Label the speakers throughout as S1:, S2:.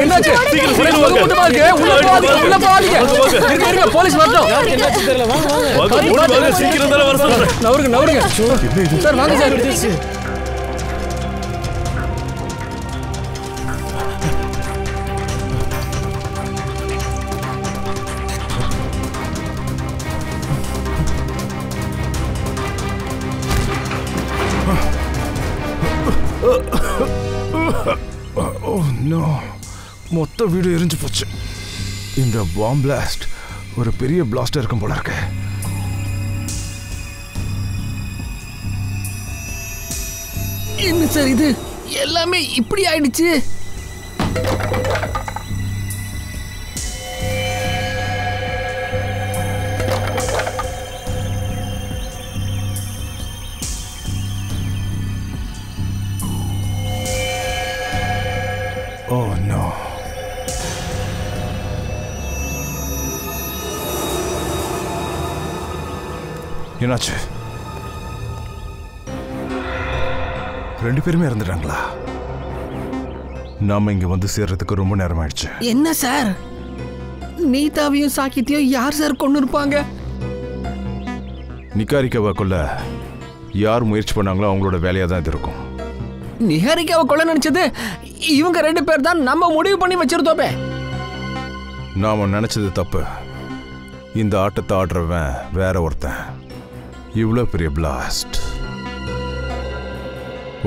S1: என்னாச்சு? சீக்கிரம் உள்ள போகாதீங்க. இருங்க போலீஸ் வரட்டும். என்னாச்சு தெரியல. வாங்க. சீக்கிரம் தர வர சொல்றேன். நவருங்க. சார் வாங்க சார்.
S2: மொத்த வீடு எரிஞ்சு போச்சு. இந்த பாம் பிளாஸ்ட் ஒரு பெரிய பிளாஸ்டா இருக்கும் போல இருக்கு.
S1: என்ன சார் இது எல்லாமே இப்படி ஆயிடுச்சு?
S2: Oh no. என்னாச்சு? ரெண்டு பேருமே இறந்துட்டாங்களா? நாம இங்க வந்து சேர்றதுக்கு ரொம்ப நேரம் ஆயிடுச்சு.
S1: என்ன சார், நீதாவையும் சாக்கியத்தையும் யார் சார் கொண்டு இருப்பாங்க?
S2: நிகாரிக்காவை கொல்ல யார் முயற்சி பண்ணாங்களோ அவங்களோட வேலையா தான் இது இருக்கும்.
S1: நிகாரிக்காவை கொல்ல நினைச்சது இவங்க ரெண்டு பேர் தான் நம்ம முடிவு பண்ணி வச்சிருந்தோமே.
S2: நாம நினைச்சது தப்பு. இந்த ஆட்டத்தை ஆடுறவன் வேற ஒருத்தன். இவ்வளவு பெரிய பிளாஸ்ட்.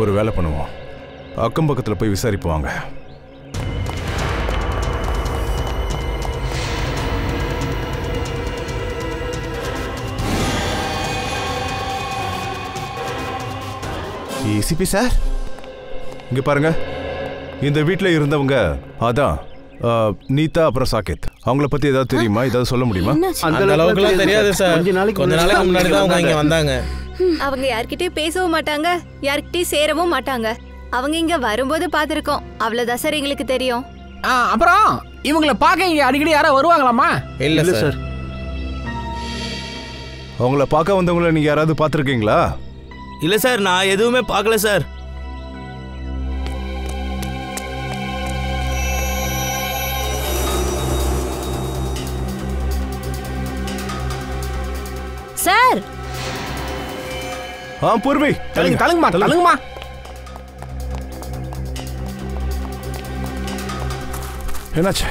S2: ஒரு வேலை பண்ணுவோம், அக்கம் பக்கத்தில் போய் விசாரிப்புவாங்க. ஏசிபி சார், இங்க பாருங்க. இந்த வீட்டில் இருந்தவங்க அதான் நீதா அப்புறம் சாகேத். அவங்கள பத்தி ஏதாவது தெரியுமா? ஏதாவது சொல்ல முடியுமா?
S3: அந்த அளவுக்குலாம் தெரியாது சார். கொஞ்ச நாளைக்கு முன்னாடி தான் அவங்க இங்க வந்தாங்க.
S4: அவங்க யார்கிட்டயும் பேசவும் மாட்டாங்க, யார்கிட்டயும் சேரவும் மாட்டாங்க. அவங்க இங்க வரும்போது பாத்திருக்கோம், அவ்வளவுதான் சார் எங்களுக்கு தெரியும்.
S1: அப்புறம் இவங்கள பார்க்க இங்க அடிக்கடி யாரா வருவாங்களாமா?
S3: இல்ல சார்.
S2: அவங்கள பார்க்க வந்தவங்கள நீங்க யாராவது பார்த்துருக்கீங்களா?
S3: இல்ல சார், நான் எதுவுமே பார்க்கல சார்.
S4: சார்
S2: பூர்வி,
S1: தள்ளுங்கம்மா.
S2: என்னாச்சு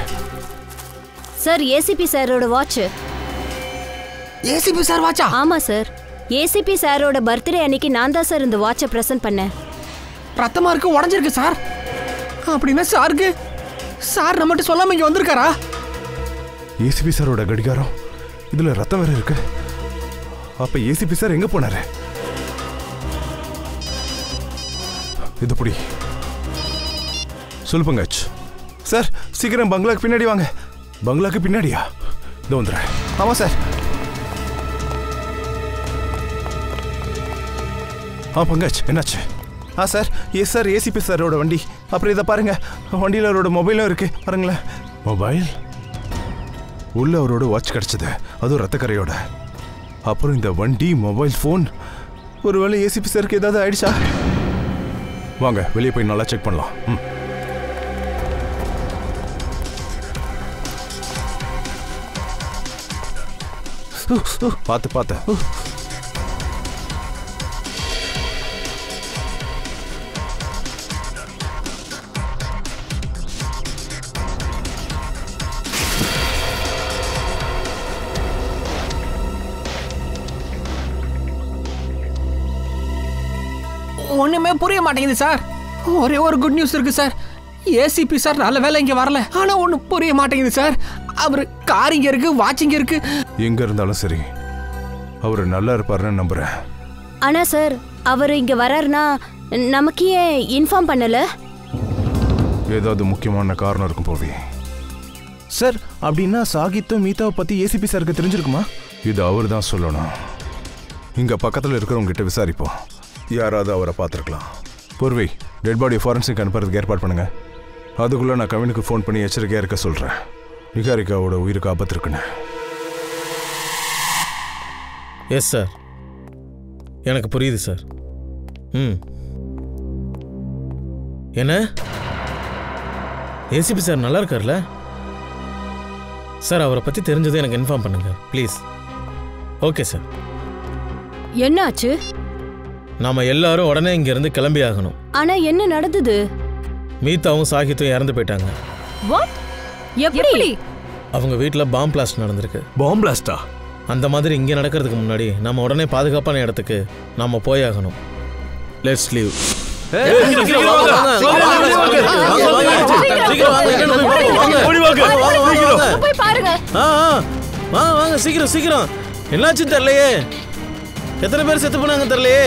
S4: சார்? ஏசிபி சாரோட வாட்ச்.
S1: ஏசிபி சார் வாட்சா?
S4: ஆமா சார், ஏசிபி சாரோட பர்த்டே அன்னைக்கு நான் தான் சார் இந்த வாட்சை பிரசன்ட் பண்ணேன்.
S1: ரத்தமா இருக்கு, உடஞ்சிருக்கு சார். அப்படின்னா சாருக்கு சார் நம்மகிட்ட சொல்லாம இங்க வந்திருக்காரா?
S2: ஏசிபி சாரோட கடிகாரம் இதுல ரத்தம் வேற இருக்கு. அப்ப ஏசிபி சார் எங்க போனாரு? இது புடி சொல்லு பங்கஜ். சார் சீக்கிரம் பங்களாக்கு பின்னாடி வாங்க. பங்களாக்கு பின்னாடியா? இதோ வந்துடுறேன். ஆமா சார். பங்கஜ் என்னாச்சு? சார் சார், ஏசிபி சாரோட வண்டி. அப்புறம் இதை பாருங்க, வண்டியில் அவரோட மொபைலும் இருக்கு பாருங்களேன். மொபைல் உள்ள அவரோட வாட்ச் கிடைச்சது, அதுவும் ரத்தக்கரையோட. அப்புறம் இந்த வண்டி, மொபைல் ஃபோன். ஒருவேளை ஏசிபி சாருக்கு ஏதாவது ஆயிடுச்சா? வாங்க வெளியே போய் நல்லா செக் பண்ணலாம். பார்த்து
S1: ஒண்ணுமே புரிய மாட்டேங்குது சார். ஒரே ஒரு குட் நியூஸ் இருக்கு சார். ஏசிபி சார் நல்ல வேலை இங்க வரல. ஆனா ஒண்ணு புரிய மாட்டேங்குது சார். அவரு கார் இங்க இருக்கு, வாட்ச் இங்க இருக்கு.
S2: எங்க இருந்தாலும் சரி அவரு நல்லா இருப்பாருன்னு நம்புறேன்.
S4: ஆனா சார், அவர் இங்க வராருன்னா நமக்கு ஏன் இன்ஃபார்ம் பண்ணல?
S2: ஏதாவது முக்கியமான காரணம் இருக்கும் போவி. சார் அப்படின்னா சாகித்தும் மீதாவை பத்தி ஏசிபி சாருக்கு தெரிஞ்சிருக்குமா? இது அவர் தான் சொல்லணும். இங்க பக்கத்துல இருக்கிறவங்க கிட்ட விசாரிப்போம். யாராவது அவரை பார்த்துருக்கலாம். பூர்வி, டெட் பாடி ஃபாரன்சிக் அனுப்புறதுக்கு ஏற்பாடு பண்ணுங்க. அதுக்குள்ள நான் கவினுக்கு ஃபோன் பண்ணி எச்சரிக்கையா இருக்க சொல்றேன். நிகாரிகாவோட உயிருக்கு ஆபத்து இருக்குன்னு.
S3: எஸ் சார், எனக்கு புரியுது சார். என்ன ஏசிபி சார் நல்லா இருக்கார்ல சார்? அவரை பற்றி தெரிஞ்சதை எனக்கு இன்ஃபார்ம் பண்ணுங்க ப்ளீஸ். Okay sir.
S5: என்னாச்சு?
S3: நாம எல்லாரும் உடனே இங்கேருந்து கிளம்பி ஆகணும்.
S5: ஆனா என்ன நடந்தது?
S3: மீதாவும் சாகித்தும் இறந்து போயிட்டாங்க.
S5: வாட்? எப்படி?
S3: அவங்க வீட்டில் பாம் பிளாஸ்ட் நடந்திருக்கு.
S1: பாம் பிளாஸ்டா?
S3: அந்த மாதிரி இங்கே நடக்கிறதுக்கு முன்னாடி நம்ம உடனே பாதுகாப்பான இடத்துக்கு நாம போய் ஆகணும். Let's leave. வாங்க சீக்கிரம் சீக்கிரம். என்னாச்சுன்னு தெரியலையே. எத்தனை பேர் செத்து போனாங்க தெரியலையே.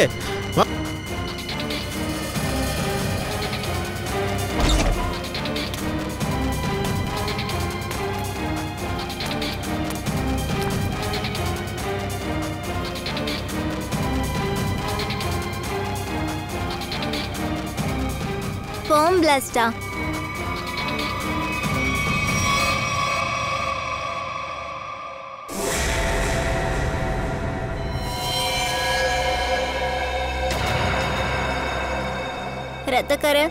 S4: பாம் பிளாஸ்டா? ரத்தக்கரை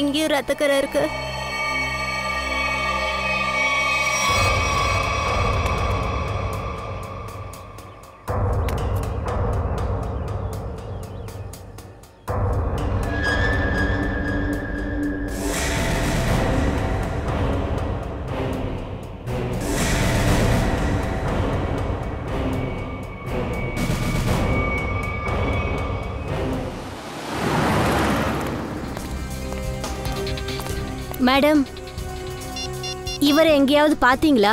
S4: இங்கேயும் ரத்தக்கரை இருக்கு.
S5: மேடம், இவரை எங்கேயாவது பாத்தீங்களா?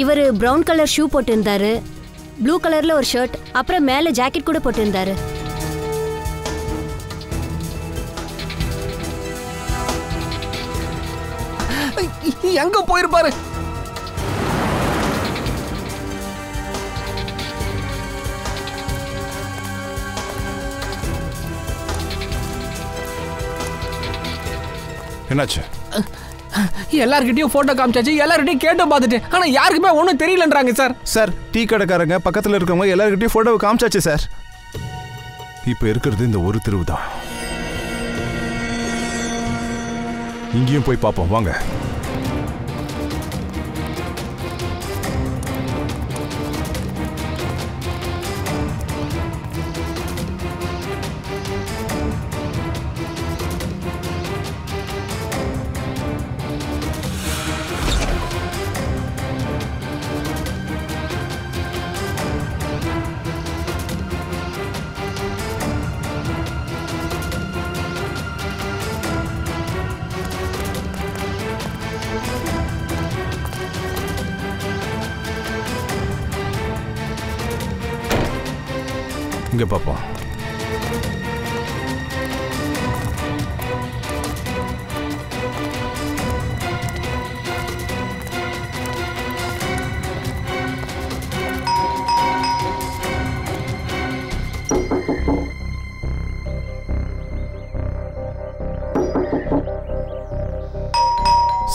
S5: இவர் பிரவுன் கலர் ஷூ போட்டிருந்தாரு, ப்ளூ கலர்ல ஒரு ஷர்ட், அப்புறம் மேல ஜாக்கெட் கூட போட்டிருந்தாரு.
S1: எங்க போயிருப்பாரு?
S2: என்னாச்சு?
S1: எல்லார்கிட்டயும் போட்டோ காமிச்சாச்சு, எல்லார்கிட்டயும் கேட்டு பார்த்துட்டு, ஆனா யாருக்குமே ஒன்றும் தெரியலன்றாங்க சார்.
S2: சார், டீ கடைக்காரங்க பக்கத்தில் இருக்கவங்க எல்லார்கிட்டயும் போட்டோவை காமிச்சாச்சு சார். இப்போ இருக்கிறது இந்த ஒரு தெருவு தான். இங்கேயும் போய் பார்ப்போம் வாங்க. இங்க பாப்போம்.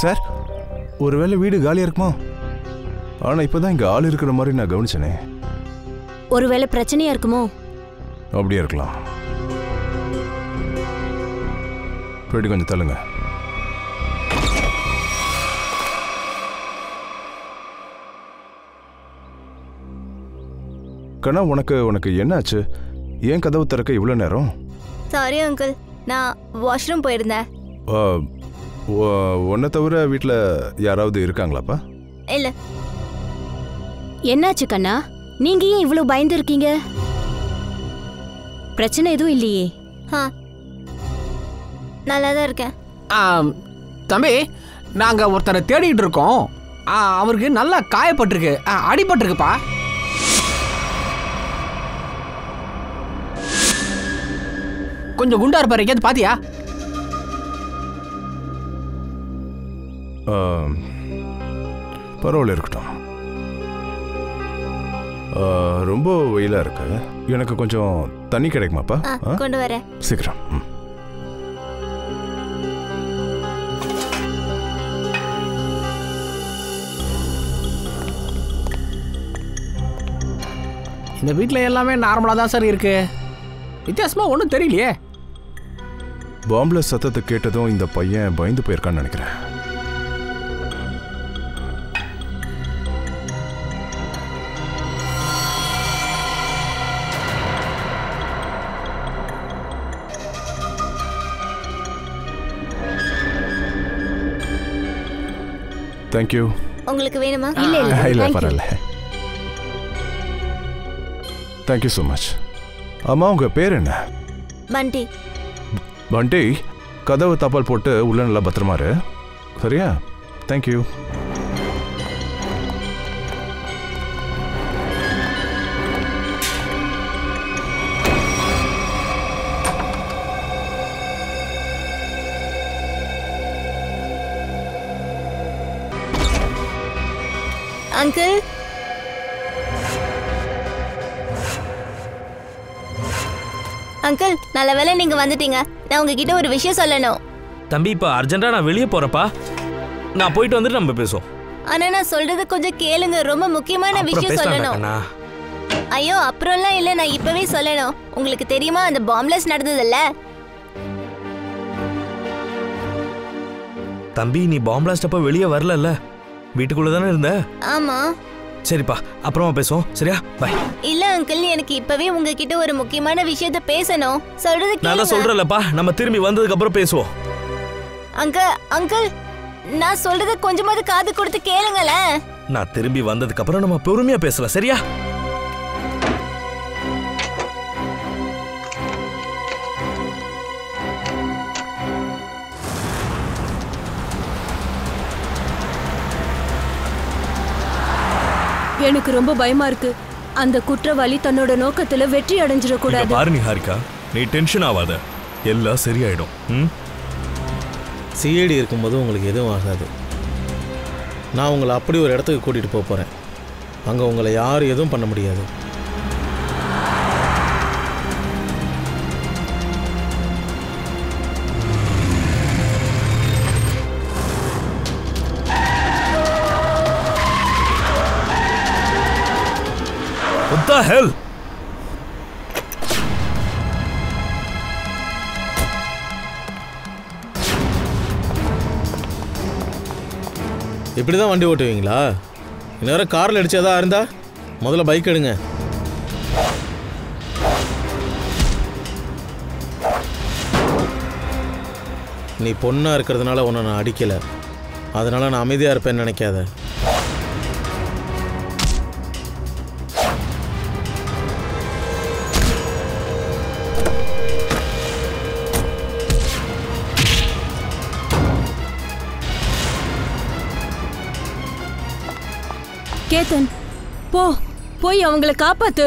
S2: சார், ஒருவேளை வீடு காலியா இருக்குமா? ஆனா இப்பதான் இங்க ஆள் இருக்கிற மாதிரி நான் கவனிச்சனே.
S5: ஒருவேளை பிரச்சனையா இருக்குமோ?
S2: அப்படியே இருக்கலாம். போயிட்டு கொஞ்சம் தள்ளுங்க. கண்ணா, உனக்கு என்னாச்சு? ஏன் கதவு திறக்க இவ்வளோ நேரம்?
S4: சாரி அங்கிள், நான் வாஷ்ரூம் போயிருந்தேன்.
S2: உன்னை தவிர வீட்டில் யாராவது இருக்காங்களாப்பா?
S4: இல்ல.
S5: என்னாச்சு கண்ணா? நீங்க ஏன் இவ்வளவு பயந்து இருக்கீங்க? பிரச்சனை எதுவும் இல்லையே?
S4: நல்லா தான் இருக்கேன்.
S1: தம்பி, நாங்க ஒருத்தரை தேடிட்டு இருக்கோம். அவருக்கு நல்லா காயப்பட்டிருக்கு, அடிபட்டிருக்குப்பா. கொஞ்சம் குண்டா இருப்பாரு, எங்கேயாவது பாத்தியா?
S2: பரவாயில்ல, இருக்கட்டும். ரொம்ப வெயிலா இருக்கு. எனக்கு கொஞ்சம் தண்ணி கிடைக்குமாப்பா?
S4: கொண்டு வரேன்.
S2: சீக்கிரம்.
S1: இந்த வீட்டில் எல்லாமே நார்மலாக தான் சார் இருக்கு. வித்தியாசமாக ஒன்றும் தெரியலையே.
S2: பாம்பில் சத்தத்தை கேட்டதும் இந்த பையன் பயந்து போயிருக்கான்னு நினைக்கிறேன். தேங்க்யூ.
S4: உங்களுக்கு வேணுமா?
S2: இல்லை பரவாயில்ல. Thank you so much. அம்மா உங்க பேர் என்ன?
S4: பண்டி.
S2: பண்டி, கதவு தப்பால் போட்டு உள்ள நல்லா பத்திரமா இரு. சரியா? தேங்க்யூ.
S4: அங்கிள், அங்கிள், நல்ல வேளை நீங்க வந்துட்டீங்க. நான் உங்ககிட்ட ஒரு விஷயம் சொல்லணும்.
S6: தம்பி, இப்ப அர்ஜென்ட்டா நான் வெளியே போறப்பா. நான் போயிட்டு வந்துட்டு நம்ம பேசுவோம்.
S4: ஆனா நான் சொல்றது கொஞ்சம் கேளுங்க. ரொம்ப முக்கியமான விஷயம் சொல்லணும். ஐயோ, அப்புறம்லாம் இல்ல, நான் இப்பவே சொல்லணும். உங்களுக்கு தெரியுமா அந்த பாம்ப்லஸ் நடந்ததுல்ல?
S6: தம்பி, நீ பாம்பு பிளாஸ்ட் அப்ப வெளியே வரல, வீட்டுக்குள்ள தானே இருந்த?
S4: ஆமா.
S6: சரிப்பா, அப்புறமா பேசுவோம். சரியா? பை.
S4: இல்ல அங்கிள், எனக்கு இப்பவே உங்ககிட்ட ஒரு முக்கியமான விஷயத்த பேசணும். சொல்றது கேளுங்க.
S6: நான் சொல்றேன்லப்பா, நம்ம திரும்பி வந்ததுக்கு அப்புறம் பேசுவோம்.
S4: அங்கிள், நான் சொல்றது கொஞ்சமாவது காது கொடுத்து கேளுங்களேன்.
S6: நான் திரும்பி வந்ததுக்கு அப்புறம் நம்ம பொறுமையா பேசலாம். சரியா?
S5: எனக்கு ரொம்ப பயமா இருக்கு. அந்த குற்றவாளி தன்னோட நோக்கத்துல வெற்றி அடைஞ்சிடக்கூடாது.
S6: பாரு நிஹாரிகா, நீ டென்ஷன் ஆகாத, எல்லாம் சரியாயிடும்.
S3: சிஐடி இருக்கும்போது உங்களுக்கு எதுவும் ஆகாது. நான் உங்களை அப்படி ஒரு இடத்துக்கு கூட்டிகிட்டு போக போகிறேன். அங்கே உங்களை யாரும் எதுவும் பண்ண முடியாது.
S6: What the hell?
S3: இப்படி தான் வண்டி ஓட்டுவீங்களா? இன்னும் காரில் அடிச்சதா இருந்தா முதல்ல பைக் எடுங்க. நீ பொண்ணாக இருக்கிறதுனால உன்னை நான் அடிக்கலை, அதனால நான் அமைதியாக இருப்பேன்னு நினைக்காத.
S5: கேத்தன், போய் அவங்களை காப்பாத்து.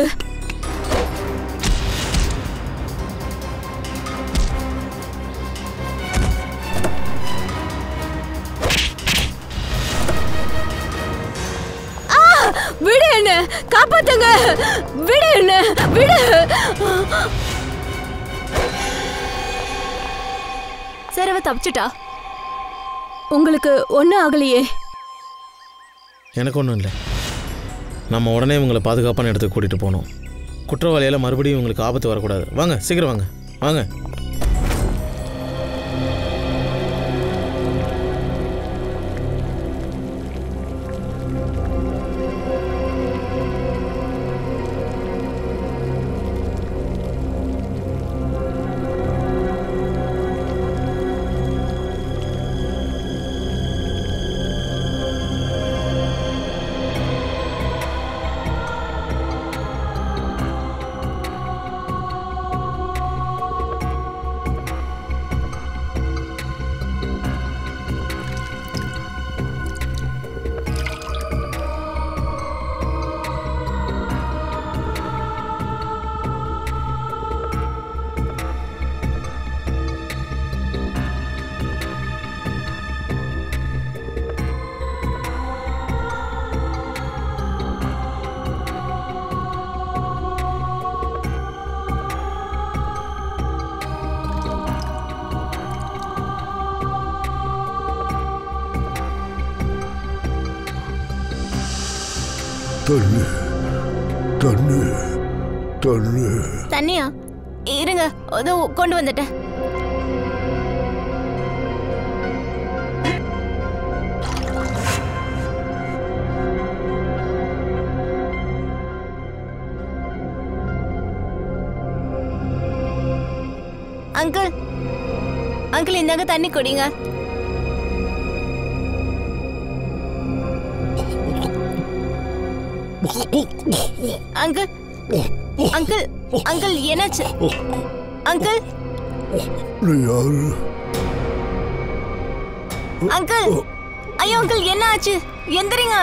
S5: விடு என்ன, காப்பாத்துங்க. விடு என்ன, விடு.
S4: சார், அவ தப்பிச்சிட்டா.
S5: உங்களுக்கு ஒன்றும் ஆகலையே?
S3: எனக்கு ஒன்றும் இல்லை. நம்ம உடனே இவங்களை பாதுகாப்பான இடத்துக்கு கூட்டிகிட்டு போகணும். குற்றவாளியால் மறுபடியும் இவங்களுக்கு ஆபத்து வரக்கூடாது. வாங்க, சீக்கிரம் வாங்க, வாங்க.
S7: தண்ணு
S4: தண்ணியா? இருங்க, அதோ கொண்டு வந்துட்டேன். அங்கிள், அங்கிள் இந்தாங்க தண்ணி குடிங்க. அங்கிள், அங்கிள், அங்கிள் என்னாச்சு? அங்கிள், அங்கிள், ஐயோ அங்கிள் என்ன ஆச்சு? எந்திரிங்க.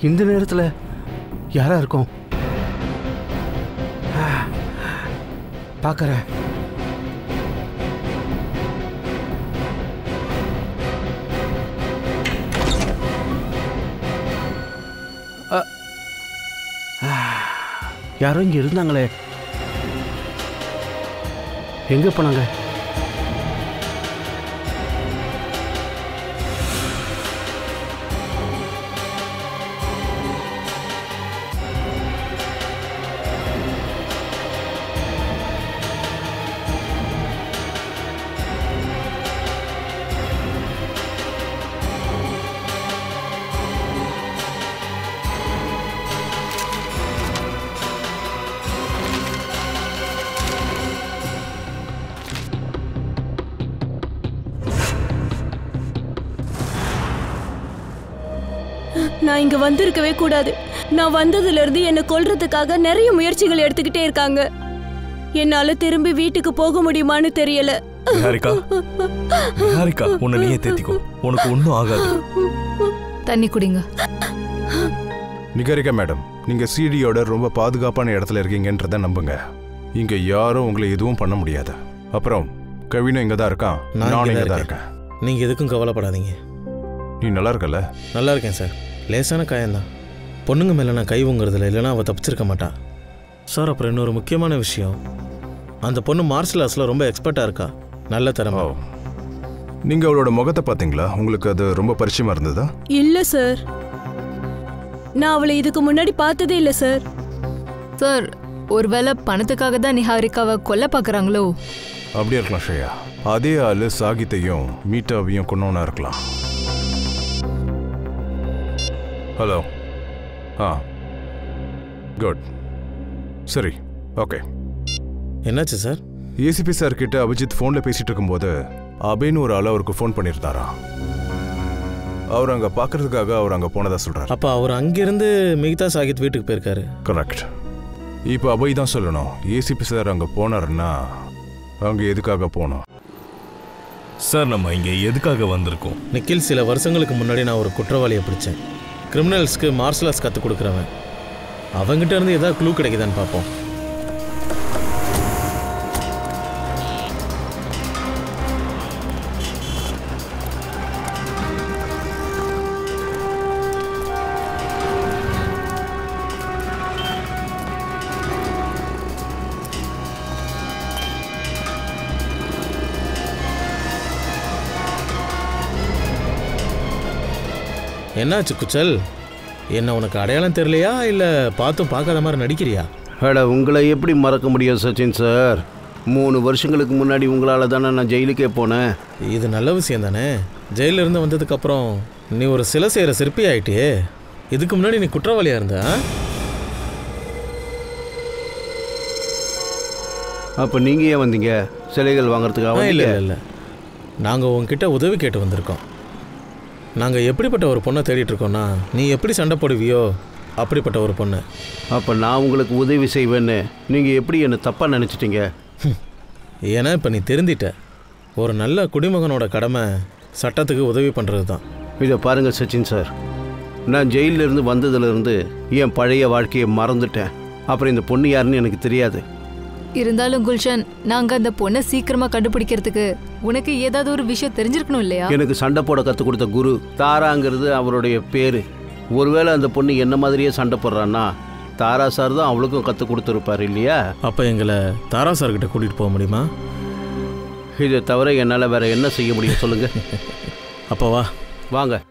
S7: இந்த நேரத்தில் யாரா இருக்கும்? பார்க்கறேன். யாரோ இங்கே இருந்தாங்களே, எங்கே போனாங்க?
S8: நான் இங்க வந்திருக்கவே கூடாது. நான் வந்ததுல இருந்து என்னை கொல்றதுக்காக நிறைய முயற்சிகள் எடுத்துக்கிட்டே இருக்காங்க. என்னால திரும்பி வீட்டுக்கு போக முடியுமான்னு தெரியல.
S6: நிஹாரிகா, நிஹாரிகா, உன்னை நீயே தேத்திக்கோ, உனக்கு ஒன்றும் ஆகாது.
S9: தண்ணி குடிங்க.
S2: நிகாரிகா மேடம், நீங்க சிடியோட ரொம்ப பாதுகாப்பான இடத்துல இருக்கீங்கன்றத நம்புங்க. இங்க யாரும் உங்களை எதுவும் பண்ண முடியாது. அப்புறம் கவினும் இங்க தான் இருக்கான், நானும் இங்க தான் இருக்கேன்.
S3: நீங்க எதுக்கும் கவலைப்படாதீங்க.
S2: நீ நல்லா இருக்கல?
S3: நல்லா இருக்கேன் சார். லேசான காயம்தான். பொண்ணுங்க மேலே நான் கை ஊங்குறதுல, இல்லைன்னா அவள் தப்பிச்சிருக்க மாட்டான் சார். அப்புறம் இன்னொரு முக்கியமான விஷயம், அந்த பொண்ணு மார்ஷல் ஆர்ட்ஸில் ரொம்ப எக்ஸ்பர்ட்டாக இருக்கா. நல்ல திறமை.
S2: நீங்க அவளோட முகத்தை பார்த்தீங்களா? உங்களுக்கு அது ரொம்ப பரிச்சயமா இருந்ததா?
S8: இல்ல சார், நான் அவளை இதுக்கு முன்னாடி பார்த்ததே இல்லை சார்.
S9: சார், ஒருவேளை பணத்துக்காக தான் நிஹாரிகாவை கொல்ல பார்க்குறாங்களோ?
S2: அப்படியே இருக்கலாம் ஸ்ரேயா. அதே ஆளு சாகித்தையும் மீட்டாவையும் கொன்னவனா இருக்கலாம். ஹலோ. குட். சரி, ஓகே.
S3: என்னாச்சு சார்?
S2: ஏசிபி சார் கிட்ட அபிஜித் ஃபோனில் பேசிட்டு இருக்கும்போது அபேன்னு ஒரு ஆள் அவருக்கு ஃபோன் பண்ணியிருந்தாரா. அவர் அங்கே பார்க்கறதுக்காக அவர் அங்கே போனதா சொல்கிறார்.
S3: அப்போ அவர் அங்கேருந்து மிகிதா சாகித் வீட்டுக்கு போயிருக்காரு.
S2: கரெக்ட். இப்போ அபய் தான் சொல்லணும், ஏசிபி சார் அங்கே போனாருன்னா அங்கே எதுக்காக போனோம்?
S6: சார், நம்ம இங்கே எதுக்காக வந்திருக்கோம்?
S3: நிக்கில், சில வருஷங்களுக்கு முன்னாடி நான் ஒரு குற்றவாளியை பிடிச்சேன். கிரிமினல்ஸ்க்கு மார்ஷல் ஆர்ட்ஸ் கற்றுக் கொடுக்குறவன். அவங்ககிட்ட இருந்து ஏதாவது க்ளூ கிடைக்குதான்னு பார்ப்போம். என்னாச்சு குச்சல்? என்ன உனக்கு அடையாளம் தெரியலையா, இல்லை பார்த்தும் பார்க்காத மாதிரி நடிக்கிறியா?
S7: அட, உங்களை எப்படி மறக்க முடியும் சச்சின் சார்? 3 வருஷங்களுக்கு முன்னாடி உங்களால் தானே நான் ஜெயிலுக்கே போனேன்.
S3: இது நல்ல விஷயம் தானே. ஜெயிலிருந்து வந்ததுக்கப்புறம் நீ ஒரு சிலை செய்கிற சிற்பி ஆகிட்டியே. இதுக்கு முன்னாடி நீ குற்றவாளியாக இருந்த.
S7: அப்போ நீங்கள் ஏன் வந்தீங்க? சிலைகள் வாங்குறதுக்காக?
S3: இல்லை இல்லை இல்லை, நாங்கள் உங்ககிட்ட உதவி கேட்டு வந்திருக்கோம். நாங்கள் எப்படிப்பட்ட ஒரு பொண்ணை தேடிட்டு இருக்கோம்னா, நீ எப்படி சண்டை போடுவியோ அப்படிப்பட்ட ஒரு பொண்ணு.
S7: அப்போ நான் உங்களுக்கு உதவி செய்வேன்னு நீங்கள் எப்படி என்னை தப்பாக நினச்சிட்டீங்க?
S3: ஏன்னா இப்போ நீ தெரிஞ்சிட்ட, ஒரு நல்ல குடிமகனோட கடமை சட்டத்துக்கு உதவி பண்ணுறது தான்.
S7: இதை பாருங்கள் சச்சின் சார், நான் ஜெயிலிருந்து வந்ததுலேருந்து என் பழைய வாழ்க்கையை மறந்துட்டேன். அப்புறம் இந்த பொண்ணு யாருன்னு எனக்கு தெரியாது.
S9: இருந்தாலும் குல்ஷன், நாங்க அந்த பொண்ணை சீக்கிரமா கண்டுபிடிக்கிறதுக்கு உனக்கு ஏதாவது ஒரு விஷயம் தெரிஞ்சிருக்கணும் இல்லையா?
S7: எனக்கு சண்டை போட கற்றுக் கொடுத்த குரு தாராங்கிறது அவருடைய பேரு. ஒருவேளை அந்த பொண்ணு என்ன மாதிரியே சண்டை போடுறான்னா தாரா சார் தான் அவளுக்கும் கற்றுக் கொடுத்துருப்பார் இல்லையா?
S3: அப்போ எங்களை தாரா சார்கிட்ட கூட்டிகிட்டு போக முடியுமா?
S7: இதை தவிர என்னால் வேறு என்ன செய்ய முடியும் சொல்லுங்கள்.
S3: அப்போ வா,
S7: வாங்க.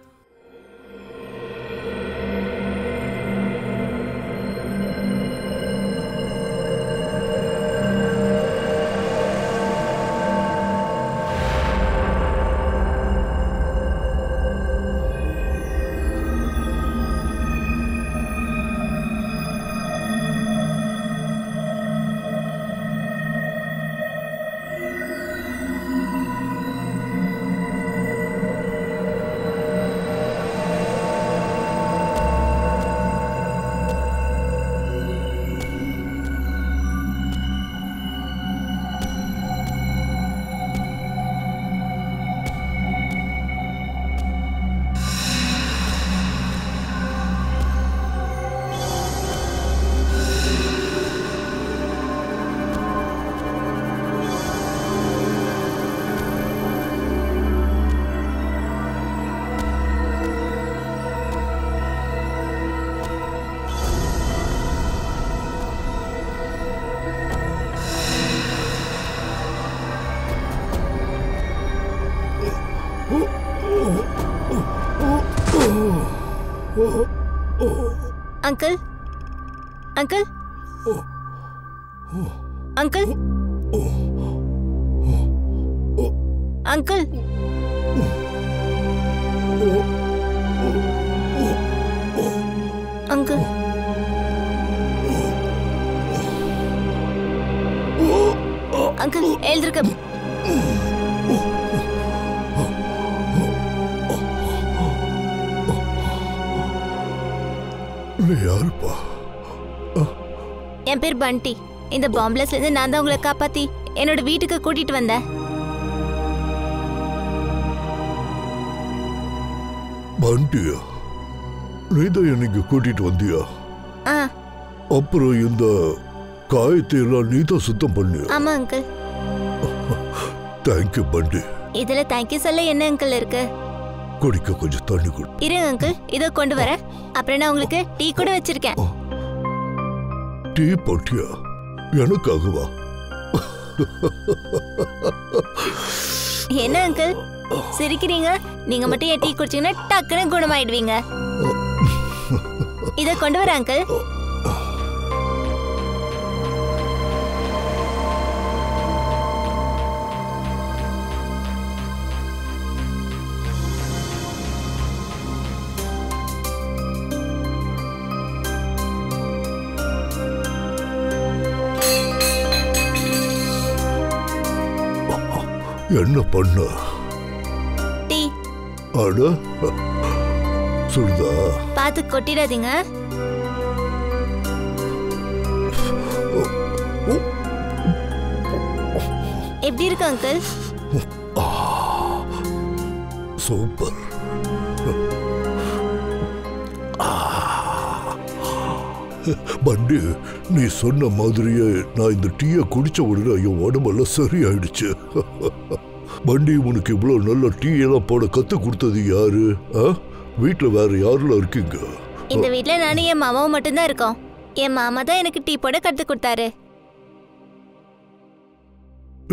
S4: Uncle uncle uncle uncle uncle uncle எழுந்திருக்க.
S10: யாருப்பா?
S4: என் பேர் பண்டி. இந்த பாம்பிளஸ்ல இருந்து நான் தான் உங்களை காப்பாத்தி என்னோட வீட்டுக்கு கூட்டிட்டு வந்தேன்.
S10: பண்டியா, நீதான் எனக்கு கூட்டிட்டு வந்தியா? அப்புறம் இந்த காயத்தை எல்லாம் நீதான் சுத்தம் பண்ணியா?
S4: ஆமா அங்கிள்.
S10: தேங்க்யூ பண்டி.
S4: இதுல தேங்க்யூ சொல்ல என்ன அங்கிள் இருக்கு?
S10: குடிக்க கொஞ்சம் தண்ணி கொடு.
S4: இருங்க அங்கிள், இதோ கொண்டு வரேன். அப்புறம் நான் உங்களுக்கு டீ கூட வச்சிருக்கேன்.
S10: டீ போட்டியா? எனக்காகவா?
S4: என்ன அங்கிள் சிரிக்கிறீங்க? நீங்க மட்டும் என் டீ குடிச்சீங்கன்னா டக்குன்னு குணமாயிடுவீங்க. இத கொண்டு வர அங்கிள்.
S10: என்ன பண்ண?
S4: டீ.
S10: அட சுடுதா?
S4: பாத்து கொட்டிடாதீங்க. எப்படி இருக்கு அங்கிள்?
S10: சூப்பர். பண்டி, நீ சொன்ன மாதிரியே நான் இந்த டீயை குடிச்ச உடனே என் உடம்பெல்லாம் சரியாயிடுச்சு. பண்டி, உனக்கு இவ்வளவு நல்ல டீ எல்லாம் போட கத்து கொடுத்தது யாரு? வீட்டுல வேற யாரெல்லாம் இருக்கீங்க?
S4: இந்த வீட்டுல நானும் என் மாமாவும் மட்டும்தான் இருக்கோம். என் மாமா தான் எனக்கு டீ போட கத்து கொடுத்தாரு.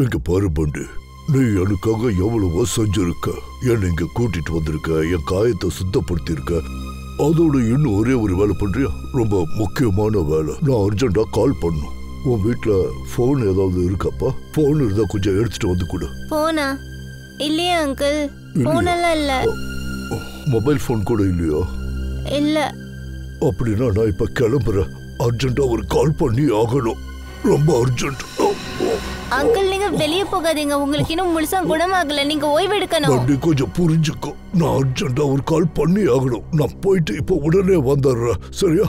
S10: இங்க பாரு பண்டி, நீ எனக்காக எவ்வளவோ செஞ்சிருக்க. என்ன இங்க கூட்டிட்டு வந்திருக்க, என் காயத்தை சுத்தப்படுத்தி இருக்க. அதோட இன்னும் ஒரே ஒரு வேலை பண்றியா? ரொம்ப முக்கியமான வேலை. நான் அர்ஜென்டா கால் பண்ணும். உன் வீட்டுல போன் ஏதாவது இருக்காப்பா? போன் இருந்தா கொஞ்சம் எடுத்துட்டு வந்து கொடு.
S4: போனா? இல்லையா அங்கிள், போன் எல்லாம் இல்ல.
S10: மொபைல் போன் கூட இல்லையா?
S4: இல்ல.
S10: அப்படின்னா நான் இப்ப கிளம்புறேன். அர்ஜென்டா ஒரு கால் பண்ணி ஆகணும். ரொம்ப அர்ஜென்ட்.
S4: அங்கிள், நீங்க வெளியே போகாதீங்க. உங்களுக்கு இன்னும் முழுசா குணமாகல. நீங்க ஓய்வு எடுக்கணும்.
S10: கொஞ்சம் புரிஞ்சுக்கோ. நான் அர்ஜென்டா ஒரு கால் பண்ணி ஆகணும். நான் போயிட்டு இப்போ உடனே வந்துடுறேன். சரியா?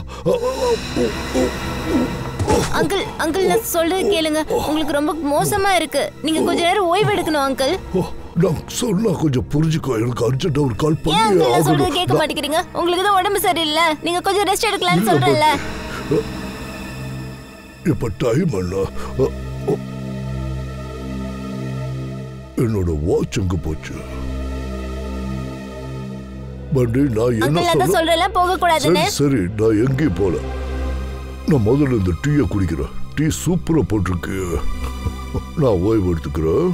S4: அங்கிள் அங்கிள், நான் சொல்றது கேளுங்க. உங்களுக்கு ரொம்ப மோசமா இருக்கு. நீங்க கொஞ்ச நேரம் ஓய்வு எடுக்கணும் அங்கிள்.
S10: நான் சொன்னா கொஞ்சம் புரிஞ்சுக்கோ. எனக்கு அர்ஜென்ட்டா ஒரு கால் பண்ணி ஆகணும்.
S4: நான் சொல்றது கேட்க மாட்டேங்கிறீங்க. உங்களுக்கு தான் உடம்பு சரியில்லை. நீங்க கொஞ்சம் ரெஸ்ட் எடுக்கலாம்னு சொல்றேன்ல.
S10: இப்ப டைம் என்ன? என்னோட வாட்ச் எங்க போச்சு? பண்டி நான் என்ன
S4: சொல்றேன் போக கூடாதுன்னு.
S10: சரி நான் எங்கேயும் போல. நான் முதல்ல இந்த டீயை குடிக்கிறேன். டீ சூப்பரா போட்டிருக்கு. நான் ஓய்வு எடுத்துக்கிறேன்.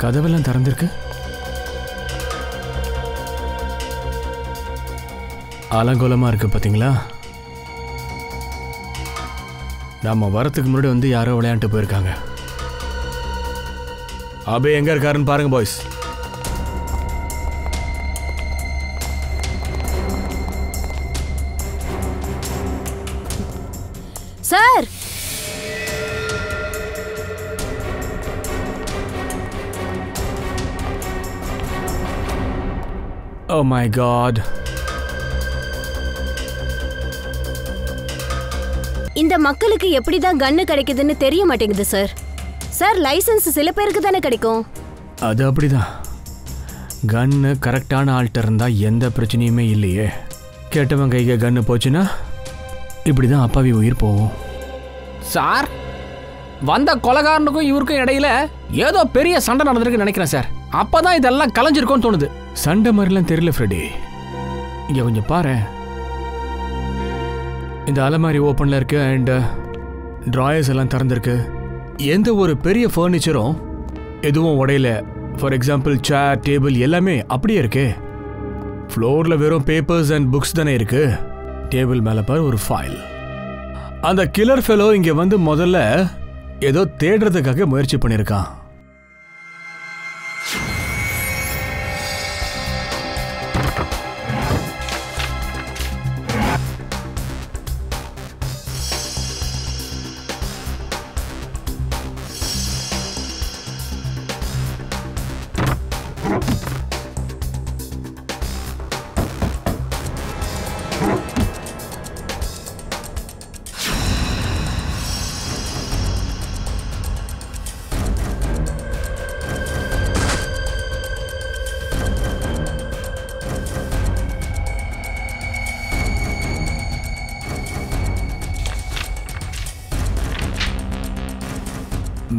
S1: கதவெல்லாம் திறந்திருக்கு. அலங்கோலமா இருக்கு பாத்தீங்களா? நாம வரத்துக்கு முன்னாடி வந்து யாரோ விளையாண்டு போயிருக்காங்க. அபே எங்க இருக்காருன்னு பாருங்க boys.
S8: Sir
S1: Oh my God.
S5: இந்த மக்களுக்கு எப்படிதான் கன்னு கிடைக்குதுன்னு தெரிய மாட்டேங்குது சார். சார் லைசன்ஸ் சில பேருக்கு தானே கிடைக்கும்.
S1: அது அப்படிதான். கன்னு கரெக்டான ஆள்கிட்ட இருந்தா எந்த பிரச்சனையுமே இல்லையே. கேட்டவன் கைக்கு கன்னு போச்சுன்னா இப்படிதான் அப்பாவி உயிர் போகும். சார் வந்த கொலைகாரனுக்கும் இவருக்கும் இடையில ஏதோ பெரிய சண்டை நடந்திருக்குன்னு நினைக்கிறேன் சார். அப்பதான் இதெல்லாம் கலைஞ்சிருக்கோன்னு தோணுது. சண்டை மாதிரிலாம் தெரியல ஃப்ரெடி. இங்க கொஞ்சம் பாரு. இந்த அலமாரி ஓப்பன்ல இருக்கு அண்ட் டிராயர்ஸ் எல்லாம் திறந்திருக்கு. எந்த ஒரு பெரிய ஃபர்னிச்சரும் எதுவும் உடையில. ஃபார் எக்ஸாம்பிள் சேர், டேபிள் எல்லாமே அப்படியே இருக்கு. ஃப்ளோர்ல வெறும் பேப்பர்ஸ் அண்ட் புக்ஸ் தானே இருக்கு. டேபிள் மேல பாரு ஒரு ஃபைல். அந்த கில்லர் ஃபெலோ இங்க வந்து முதல்ல ஏதோ தேடுறதுக்காக முயற்சி பண்ணியிருக்கான்.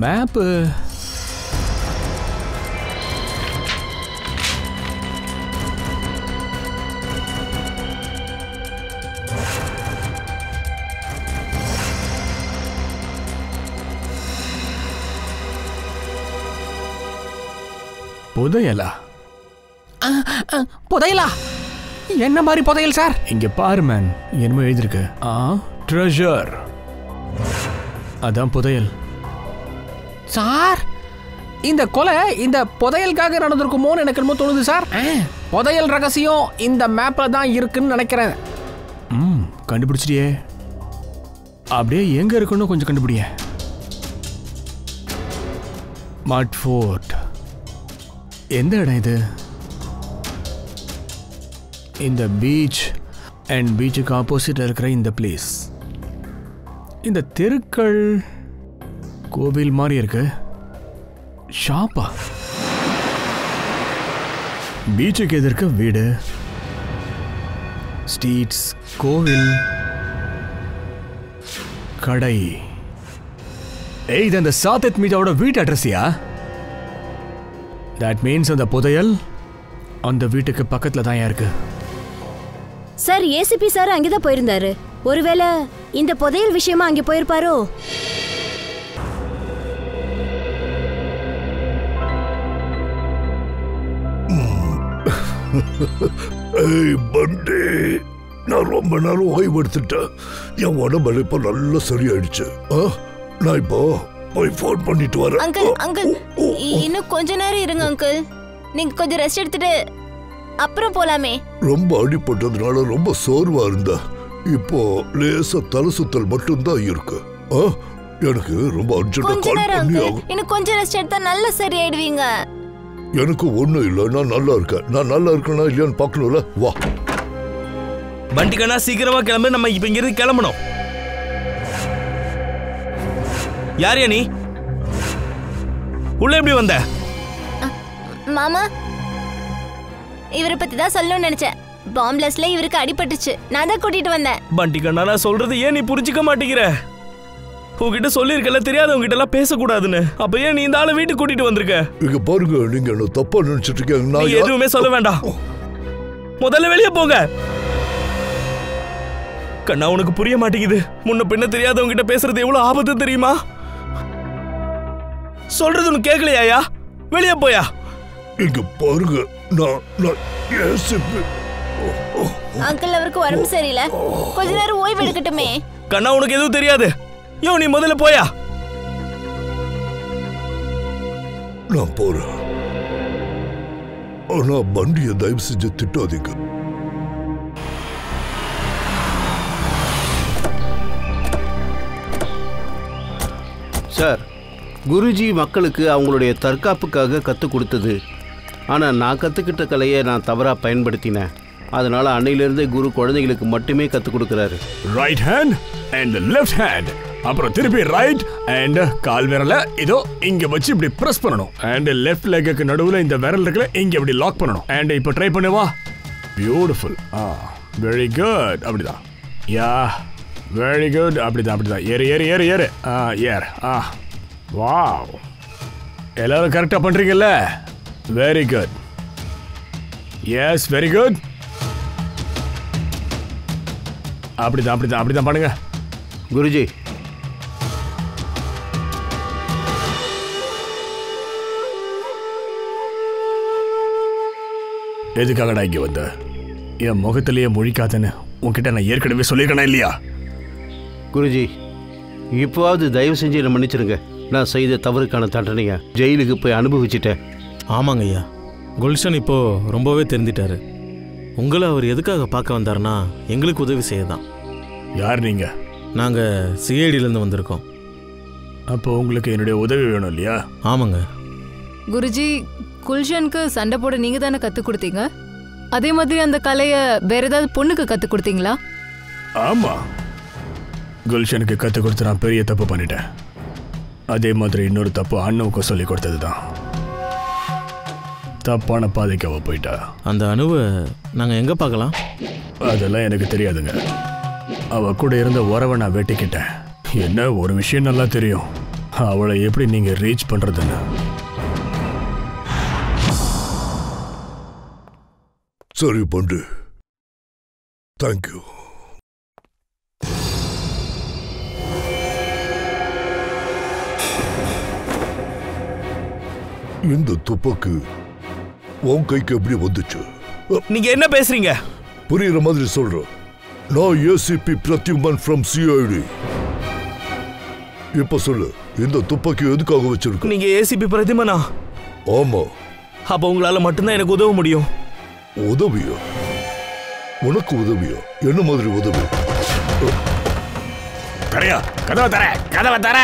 S1: மேப்பு புதையலா? புதையலா? என்ன மாதிரி புதையல் சார்? இங்க பாரு மேன், என்னமோ எழுதிருக்கு. ட்ரெஷர். அதான் புதையல் சார். இந்த கொலை இந்த புதையலுக்காக நடந்திருக்குமோன்னு எனக்கு என்னமோ தோணுது சார். புதையல் ரகசியம் இந்த மேப்ல தான் இருக்குன்னு நினைக்கிறேன். கண்டுபிடிச்சிட்டியே. அப்படியே எங்க இருக்குன்னு கொஞ்சம் கண்டுபிடிய. மட் ஃபோர்ட். எந்த இடம் இது? இந்த பீச் அண்ட் பீச்சுக்கு ஆப்போசிட்ல இருக்கிற இந்த பிளேஸ். இந்த தெருக்கள் கோவில் மாதிரி இருக்கு. ஷாப்பா? பீச்சுக்கு எதிர்க்க வீடு, ஸ்ட்ரீட்ஸ், கோவில், கடை. இது அந்த சாதத் மீட்டாவோட வீட்டு அட்ரஸியா? தட் மீன்ஸ் அந்த புதையல் அந்த வீட்டுக்கு பக்கத்துல தான் இருக்கு.
S5: சார் ஏசிபி சார் அங்கதான் போயிருந்தாரு. ஒருவேளை இந்த புதையல் விஷயமா அங்கே போயிருப்பாரோ?
S10: ஏய் பண்டி, நான் ரொம்ப நேரம் ஓய்வு எடுத்துட்டேன். என் உடம்பு இப்போ நல்லா சரியாயிடுச்சு. நான் இப்போ போய் ஃபோன் பண்ணிட்டு வரேன்.
S4: அங்கிள் அங்கிள் இன்னும் கொஞ்ச நேரம் இருங்க அங்கிள். நீங்க கொஞ்சம் ரெஸ்ட் எடுத்துட்டு அப்புறம் போலாமே.
S10: ரொம்ப அடிபட்டதுனால ரொம்ப சோர்வா இருந்தா. இப்போ லேசா தலை சுத்தல் மட்டும்தான் இருக்கு. எனக்கு ரொம்ப அர்ஜென்ட்டா கால் பண்ணி
S4: இன்னும் கொஞ்சம் ரெஸ்ட் எடுத்தா நல்லா சரியாயிடுவீங்க.
S10: எனக்கு ஒண்ணும் இல்ல, நான் நல்லா இருக்கேன். நான் நல்லா இருக்கேனா இல்லையான்னு பார்க்கணும்ல. வா
S6: வண்டிக்கண்ணா, சீக்கிரமா கிளம்பு. நம்ம இப்ப இங்க இருந்து கிளம்பணும். யாரையா நீ? உள்ள எப்படி வந்த?
S4: மாமா, இவரை பத்தி தான் சொல்லணும்னு நினைச்சேன். பாம்ப்லஸ்ல இவருக்கு அடிபட்டுச்சு. நான் தான் கூட்டிட்டு வந்தேன்.
S6: பண்டி கண்ணா, நான் சொல்றது ஏன் நீ புரிஞ்சுக்க மாட்டேங்கிற? உங்ககிட்ட சொல்லிருக்கல தெரியாதவங்க கிட்ட எல்லாம் பேசக்கூடாதுன்னு. அப்ப ஏன் நீ இந்த ஆளை வீட்டுக்கு கூட்டிட்டு வந்திருக்க?
S10: இங்க பாருங்க, நீங்க என்ன தப்பா நினைச்சிட்டு இருக்கீங்க. நான்
S6: எதுவுமே சொல்ல வேண்டாம், முதல்ல வெளியே போங்க. கண்ணா, உனக்கு புரிய மாட்டேங்குது. முன்ன பின்ன தெரியாதவங்க கிட்ட பேசுறது எவ்வளவு ஆபத்து தெரியுமா? சொல்றது உனக்கு கேட்கலையா? வெளியே போயா.
S10: இங்க பாருங்க, நான்
S4: அங்கிள் அவருக்கு உடம்பு சரியில்லை, கொஞ்ச நேரம் ஓய்வு எடுக்கட்டுமே.
S6: கண்ணா, உனக்கு எதுவும் தெரியாது. யோ, நீ முதல்ல போயா.
S10: நான் போறேன். ஆனா பண்டியை தயவு செஞ்சு திட்டாதீங்க.
S7: சார், குருஜி மக்களுக்கு அவங்களுடைய தற்காப்புக்காக கற்றுக் கொடுத்தது. ஆனால் நான் கற்றுக்கிட்ட கலையை நான் தவறாக பயன்படுத்தினேன். அதனால் அன்னையிலேருந்தே குரு குழந்தைகளுக்கு மட்டுமே கற்றுக் கொடுக்குறாரு.
S1: Right hand and left hand, அப்புறம் திருப்பி ரைட் அண்ட் கால் விரலை இதோ இங்க வச்சு இப்படி பிரஸ் பண்ணணும். அண்ட் லெஃப்ட் லெக்குக்கு நடுவுல இந்த விரல் இருக்குல, இங்க இப்படி லாக் பண்ணணும். அண்ட் இப்போ ட்ரை பண்ணுவா. பியூட்டிஃபுல். Very good. அப்படிதான். Yeah, very good. அப்படிதான். ஏறு ஏறு ஏறு ஏறு. ஏறு. வாவ், எல்லாரும் கரெக்டா பண்றீங்கல்ல? Very good. Yes, very good. அப்படிதான் பண்ணுங்க.
S7: குருஜி,
S1: எதுக்காகடா இங்க வந்த? என் முகத்திலேயே முழிக்காதன்னு உன்கிட்ட நான் ஏற்கனவே சொல்லியிருக்கேனா இல்லையா?
S7: குருஜி, இப்போவாவது தயவு செஞ்சு என்னை மன்னிச்சிருங்க. நான் செய்த தவறுக்கான தண்டனையை ஜெயிலுக்கு போய் அனுபவிச்சிட்டேன்.
S3: ஆமாங்க ஐயா, குல்ஷன் இப்போ ரொம்பவே தெரிஞ்சிட்டாரு. உங்களை அவர் எதுக்காக பார்க்க வந்தாருன்னா எங்களுக்கு உதவி செய்ய தான்.
S1: யார் நீங்க?
S3: நாங்கள் சிஐடியிலேருந்து வந்திருக்கோம்.
S1: அப்போ உங்களுக்கு என்னுடைய உதவி வேணும் இல்லையா?
S3: ஆமாங்க
S9: குருஜி, குல்ஷனுக்கு சண்டை போட நீங்க தானே கற்றுக் கொடுத்தீங்க. அதே மாதிரி அந்த கலையை வேற ஏதாவது பொண்ணுக்கு கற்றுக் கொடுத்தீங்களா?
S1: ஆமா, குல்ஷனுக்கு கற்றுக் கொடுத்து நான் பெரிய தப்பு பண்ணிட்டேன். அதே மாதிரி இன்னொரு தப்பு அண்ணுவுக்கு சொல்லி கொடுத்தது தான். தப்பான பாதைக்கு அவ போயிட்டா.
S3: அந்த அணுவை நாங்கள் எங்கே பார்க்கலாம்?
S1: அதெல்லாம் எனக்கு தெரியாதுங்க. அவ கூட இருந்த உறவை நான் வெட்டிக்கிட்டேன். என்ன ஒரு விஷயம் நல்லா தெரியும், அவளை எப்படி நீங்க ரீச் பண்றதுன்னு.
S10: சரி பண்டு, தேங்க்யூ. இந்த துப்பாக்கி உன் கைக்கு எப்படி வந்துச்சு?
S6: நீங்க என்ன பேசுறீங்க?
S10: புரியுற மாதிரி சொல்றேன். நான் ஏசிபி பிரத்யுமன் ஃப்ரம் சிஐடி. இப்ப சொல்லு, இந்த துப்பாக்கி எதுக்காக வச்சிருக்க?
S6: நீங்க ஏசிபி பிரதிமனா?
S10: ஆமா.
S6: அப்ப உங்களால மட்டும்தான் எனக்கு உதவ முடியும்.
S10: உதவியா? உனக்கு உதவியா? என்ன மாதிரி உதவி?
S1: கரையா, கதவை தர, கதவை தர.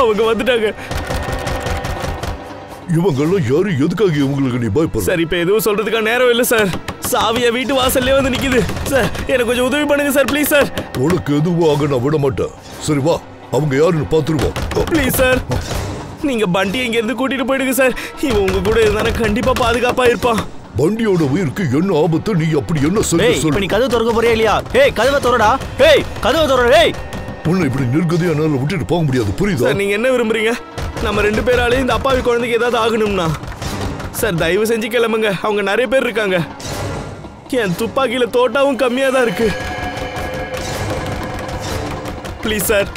S6: அவங்க வந்துட்டாங்க.
S10: இவங்கெல்லாம் யாரு? எதுக்காக இவங்களுக்கு நீ பயப்படுற?
S6: சார், இப்ப எதுவும் சொல்றதுக்கான நேரம் இல்ல சார். சாவிய வீட்டு வாசல்லே வந்து நிக்குது சார். எனக்கு கொஞ்சம் உதவி பண்ணுங்க சார், ப்ளீஸ் சார்.
S10: உனக்கு எதுவும் ஆக நான் விட மாட்டேன். சரி வா, அவங்க யாருன்னு பாத்துருவோம்.
S6: ப்ளீஸ் சார், நீங்க பண்டியை இங்க இருந்து கூட்டிட்டு போயிடுங்க சார். இவன் உங்க கூட இருந்தானே கண்டிப்பா பாதுகாப்பா இருப்பான்.
S10: பண்டியோட உயிருக்கு என்ன ஆபத்து? நீ அப்படி என்ன சொல்லு?
S11: நீ கதவு திறக்க போறியா இல்லையா? ஏய், கதவை திறடா. ஏய், கதவை திறடா. ஏய்,
S10: உன்னை இப்படி நிர்கதியா என்னால விட்டுட்டு போக முடியாது, புரியுதா?
S6: சார், நீங்க என்ன விரும்புறீங்க? நம்ம 2 பேராலே இந்த அப்பாவி குழந்தைக்கு ஏதாவது ஆகணும்னா சார் தயவு செஞ்சு கிளம்புங்க. அவங்க நிறைய பேர் இருக்காங்க. என் துப்பாக்கியில தோட்டாவும் கம்மியா தான் இருக்கு. ப்ளீஸ் சார்,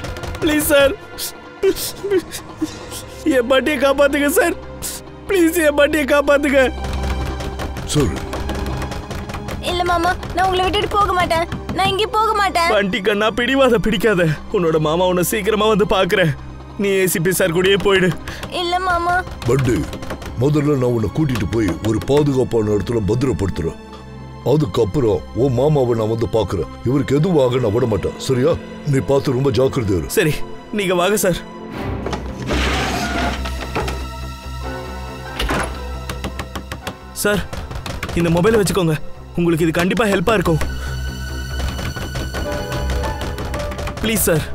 S6: ப்ளீஸ் சார், என் பாட்டியை காப்பாத்துங்க சார். ப்ளீஸ் என் பாட்டியை காப்பாத்துங்க.
S10: சரி.
S4: இல்ல மாமா, நான் உங்களை விட்டுட்டு போக மாட்டேன். நான் இங்கே போக மாட்டேன்.
S6: பண்டி கண்ணா, பிடிவாத பிடிக்காத. உன்னோட மாமா உன்னை சீக்கிரமா வந்து பாக்குறேன். நீ ஏசிபி சார் கூடயே போயிடு.
S4: இல்ல மாமா.
S10: பண்டி, முதல்ல நான் உன்னை கூட்டிட்டு போய் ஒரு பாதுகாப்பான இடத்துல பத்திரப்படுத்துறேன். அதுக்கப்புறம் உன் மாமாவை நான் வந்து பாக்குறேன். இவருக்கு எதுவும் ஆக நான் விட மாட்டேன், சரியா? நீ பார்த்து ரொம்ப ஜாக்கிரதையா இரு.
S6: சரி, நீங்க வாங்க சார். சார், இந்த மொபைலை வச்சுக்கோங்க. உங்களுக்கு இது கண்டிப்பா ஹெல்ப்பா இருக்கும். Please sir.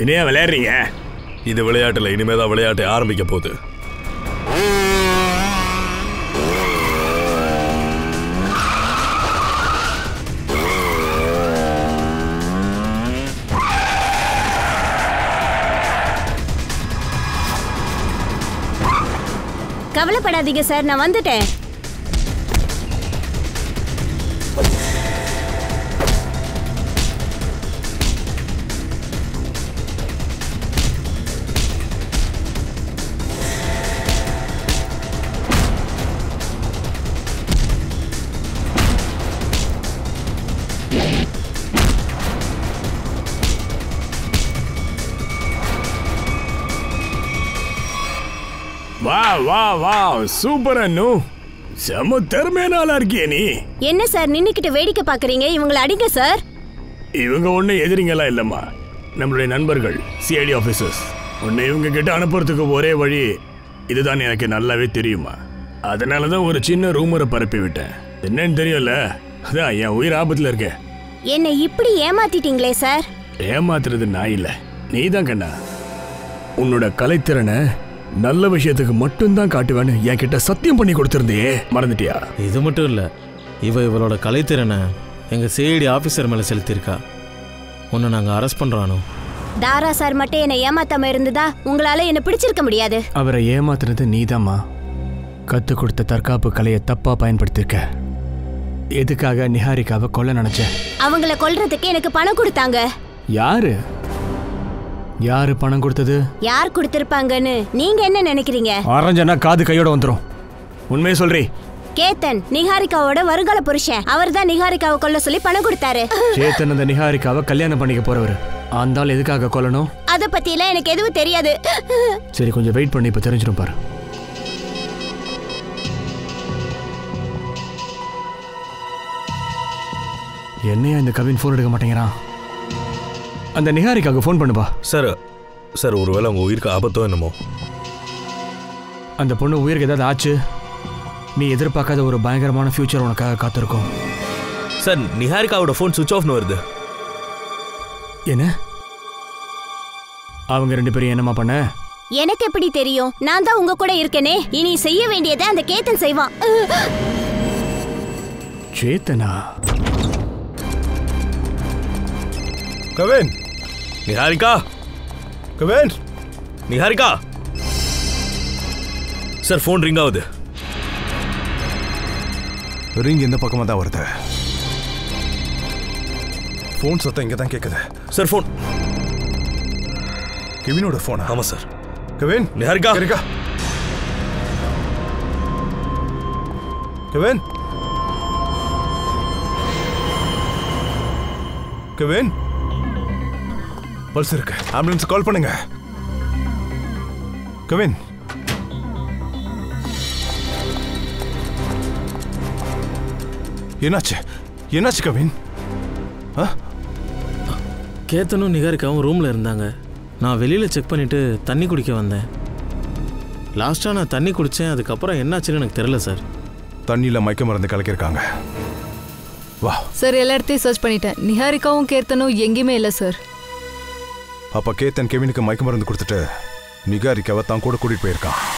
S12: இனியா விளையாடுறீங்க?
S13: இது விளையாட்டுல இனிமேதான் விளையாட்டை ஆரம்பிக்க போகுது.
S5: கவலைப்படாதீங்க சார், நான் வந்துட்டேன்.
S12: வா வா வா, சூப்பர் அண்ணு, செம திறமையான ஆளா இருக்கிய நீ.
S5: என்ன சார் நின்னுக்கிட்டு வேடிக்கை பாக்குறீங்க? இவங்களை அடிங்க சார்.
S12: இவங்க ஒண்ணு எதிரிங்களா இல்லம்மா, நம்மளுடைய நண்பர்கள், சிஐடி ஆபீசர்ஸ். உன்னை இவங்க கிட்ட அனுப்புறதுக்கு ஒரே வழி இதுதான் எனக்கு நல்லாவே தெரியுமா. அதனாலதான் ஒரு சின்ன ரூமரை பரப்பி விட்டேன். என்னன்னு தெரியல, அதான் என் உயிர் ஆபத்துல இருக்க.
S5: என்னை இப்படி ஏமாத்திட்டீங்களே சார்.
S12: ஏமாத்துறது நான் இல்ல, நீதான் கண்ணா. உன்னோட கலைத்திறனை நல்ல விஷயத்துக்கு மட்டும்தான் காட்டுவேன்னு என்கிட்ட சத்தியம் பண்ணி கொடுத்துருந்தே, மறந்துட்டியா?
S3: இது மட்டும் இல்லை, இவளோட கலைத்திறனை எங்கள் சிஐடி ஆஃபீஸர் மேலே செலுத்தியிருக்கா. உன்னை நாங்கள் அரெஸ்ட் பண்ணுறானோ.
S5: தாரா சார் மட்டும் என்னை ஏமாத்தாம இருந்ததா உங்களால என்ன பிடிச்சிருக்க முடியாது.
S1: அவரை ஏமாத்துறது நீதாம்மா. கத்து கொடுத்த தற்காப்பு கலையை தப்பா பயன்படுத்திருக்க. எதுக்காக நிஹாரிகாவை கொல்ல நினைச்ச?
S5: அவங்கள கொல்றதுக்கு எனக்கு பணம் கொடுத்தாங்க.
S1: யாரு யாரு பணம் கொடுத்தது?
S5: யார் கொடுத்திருப்பாங்கன்னு நீங்க என்ன நினைக்கிறீங்க?
S1: ஆரஞ்சனா காது கையோட வந்துரும். உண்மையை சொல்றீ?
S5: கேத்தன் நிஹாரிகாவோட வருங்கால புருஷன். அவர் தான் நிஹாரிகாவை கொல்ல சொல்லி பணம் கொடுத்தாரு.
S1: சேத்தன் அந்த நிஹாரிகாவை கல்யாணம் பண்ணிக்க போறவர். அந்த ஆள் எதுக்காக கொல்லணும்?
S5: அத பத்தி எல்லாம் எனக்கு எதுவும் தெரியாது.
S1: சரி, கொஞ்சம் வெயிட் பண்ணி இப்ப தெரிஞ்சிடும் பாரு. என்னையா இந்த கவின் போன் எடுக்க மாட்டேங்கிறான்? அந்த நிஹாரிகாவுக்கு ஃபோன் பண்ணுப்பா.
S13: சார் சார், ஒருவேளை உங்கள் உயிருக்கு ஆபத்தோ என்னமோ.
S1: அந்த பொண்ணு உயிருக்கு ஏதாவது ஆச்சு, நீ எதிர்பார்க்காத ஒரு பயங்கரமான ஃபியூச்சர் உனக்காக காத்திருக்கும்.
S13: சார், நிஹாரிகாவோட ஃபோன் சுவிட்ச் ஆஃப்னு வருது.
S1: என்ன? அவங்க ரெண்டு பேரும் என்னமா பண்ண?
S5: எனக்கு எப்படி தெரியும்? நான் தான் உங்க கூட இருக்கேனே. இனி செய்ய வேண்டியதை அந்த கேத்தன் செய்வான்.
S1: சேத்தனா?
S13: Kavin, Niharika, Kavin, Niharika. Sir, phone ring ஆகுது.
S2: ரிங் இந்த பக்கமாக தான் வருது. ஃபோன் சத்தம் இங்கே தான் கேட்குது.
S13: சார், ஃபோன்
S2: கெவினோட ஃபோனா?
S13: ஆமாம் சார்.
S2: கவின்,
S13: நிஹாரிகா,
S2: கவின், கவின், பல்ஸ் இருக்கு, ஆம்புலன்ஸ் கால் பண்ணுங்க. கவின், என்னாச்சு? என்னாச்சு கவின்?
S3: கேத்தனும் நிகாரிக்காவும் ரூமில் இருந்தாங்க. நான் வெளியில் செக் பண்ணிவிட்டு தண்ணி குடிக்க வந்தேன். லாஸ்ட்டாக நான் தண்ணி குடித்தேன். அதுக்கப்புறம் என்னாச்சுன்னு எனக்கு தெரியல சார்.
S2: தண்ணியில் மயக்க மருந்து கலக்கியிருக்காங்க. வா
S9: சார், எல்லா இடத்தையும் சர்ச் பண்ணிட்டேன். நிஹாரிகாவும் கேத்தனும் எங்கேயுமே இல்லை சார்.
S2: அப்போ கேத்தன் கெவினுக்கு மயக்க மருந்து கொடுத்துட்டு நிகாரிக்காவை தான் கூட கூட்டிகிட்டு போயிருக்கான்.